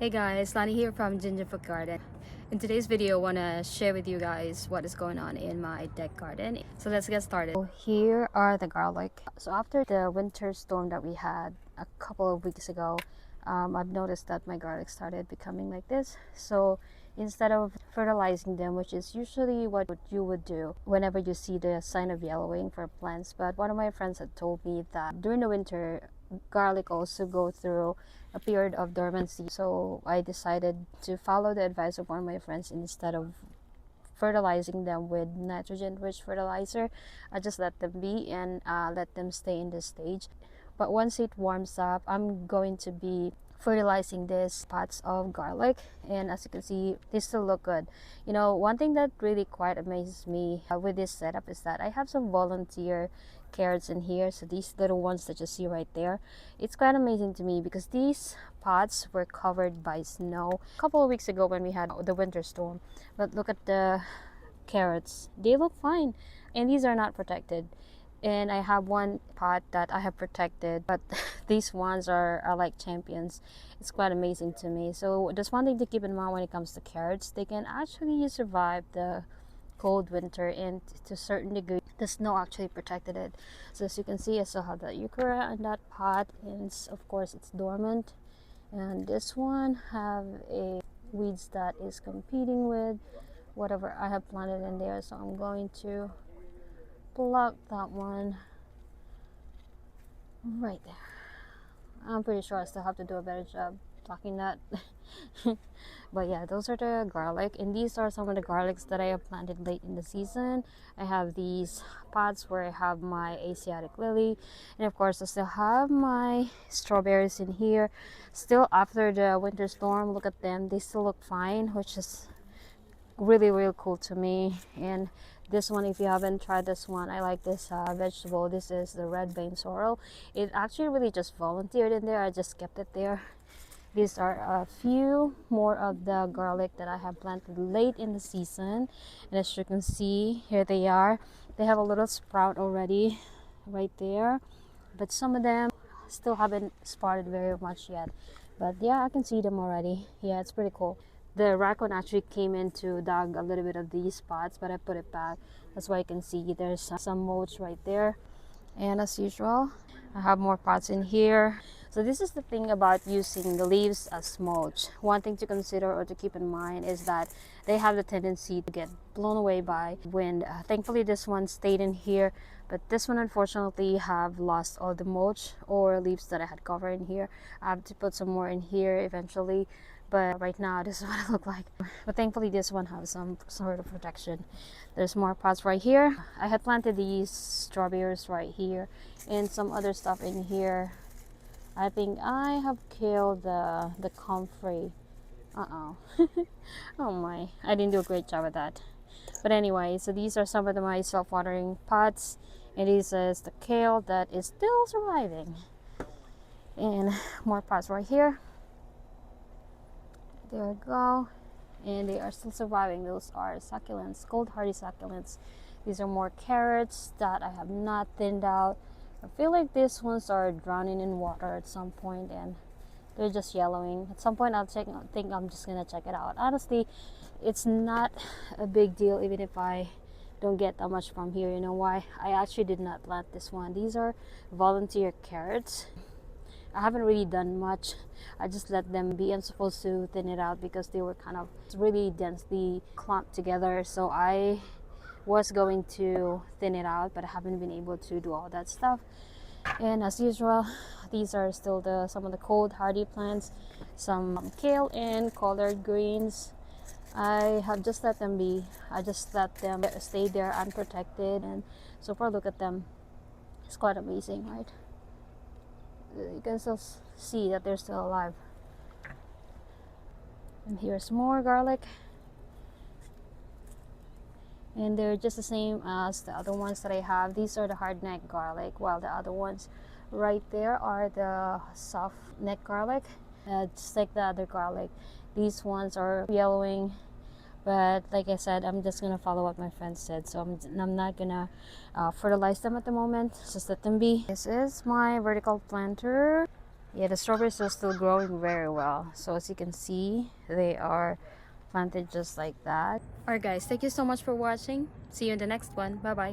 Hey guys, Lani here from Gingerfoot Garden. In today's video, I want to share with you guys what is going on in my deck garden. So let's get started. So here are the garlic. So after the winter storm that we had a couple of weeks ago, I've noticed that my garlic started becoming like this. So instead of fertilizing them, which is usually what you would do whenever you see the sign of yellowing for plants, but one of my friends had told me that during the winter, garlic also go through a period of dormancy. So I decided to follow the advice of one of my friends. Instead of fertilizing them with nitrogen rich fertilizer, I just let them be and let them stay in this stage. But once it warms up, I'm going to be fertilizing these pots of garlic, and as you can see, they still look good. You know, one thing that really quite amazes me with this setup is that I have some volunteer carrots in here. So these little ones that you see right there, it's quite amazing to me because these pots were covered by snow a couple of weeks ago when we had the winter storm. But look at the carrots, they look fine, and these are not protected. And I have one pot that I have protected, but these ones are like champions. It's quite amazing to me. So there's one thing to keep in mind when it comes to carrots: they can actually survive the cold winter, and to a certain degree the snow actually protected it. So as you can see, I still have that euchera in that pot, and of course it's dormant. And this one have a weeds that is competing with whatever I have planted in there, so I'm going to pluck that one right there. I'm pretty sure I still have to do a better job plucking that. But yeah, those are the garlic, and these are some of the garlics that I have planted late in the season. I have these pots where I have my Asiatic lily, and of course I still have my strawberries in here. Still, after the winter storm, look at them, they still look fine, which is really cool to me. And this one, if you haven't tried this one, I like this vegetable. This is the red vein sorrel. It actually really just volunteered in there, I just kept it there. These are a few more of the garlic that I have planted late in the season, and as you can see, here they are. They have a little sprout already right there, but some of them still haven't sprouted very much yet. But yeah, I can see them already. Yeah, it's pretty cool. The raccoon actually came in to dug a little bit of these spots, but I put it back. That's why you can see there's some mulch right there. And as usual, I have more pots in here. So this is the thing about using the leaves as mulch. One thing to consider or to keep in mind is that they have the tendency to get blown away by wind. Thankfully this one stayed in here, but this one unfortunately have lost all the mulch or leaves that I had covered in here. I have to put some more in here eventually, but right now this is what it looked like. But thankfully this one has some sort of protection. There's more pots right here. I had planted these strawberries right here and some other stuff in here. I think I have killed the comfrey. Oh my, I didn't do a great job at that. But anyway, so these are some of my self-watering pots, and this is the kale that is still surviving. And more pots right here. There we go. And they are still surviving. Those are succulents, cold hardy succulents. These are more carrots that I have not thinned out. I feel like these ones are drowning in water at some point, and they're just yellowing. At some point I think I'm just gonna check it out. Honestly, it's not a big deal even if I don't get that much from here. You know why? I actually did not plant this one. These are volunteer carrots. I haven't really done much. I just let them be. I'm supposed to thin it out because they were kind of really densely clumped together. So I was going to thin it out, but I haven't been able to do all that stuff. And as usual, these are still some of the cold hardy plants, some kale and collard greens. I have just let them be. I just let them stay there unprotected, and so far look at them. It's quite amazing, right? You can still see that they're still alive. And here's more garlic, and they're just the same as the other ones that I have. These are the hard neck garlic, while the other ones right there are the soft neck garlic, just like the other garlic. These ones are yellowing, but like I said, I'm just gonna follow what my friend said, so I'm not gonna fertilize them at the moment. Just let them be. This is my vertical planter. Yeah, the strawberries are still growing very well. So as you can see, they are planted just like that. Alright guys, thank you so much for watching. See you in the next one. Bye bye.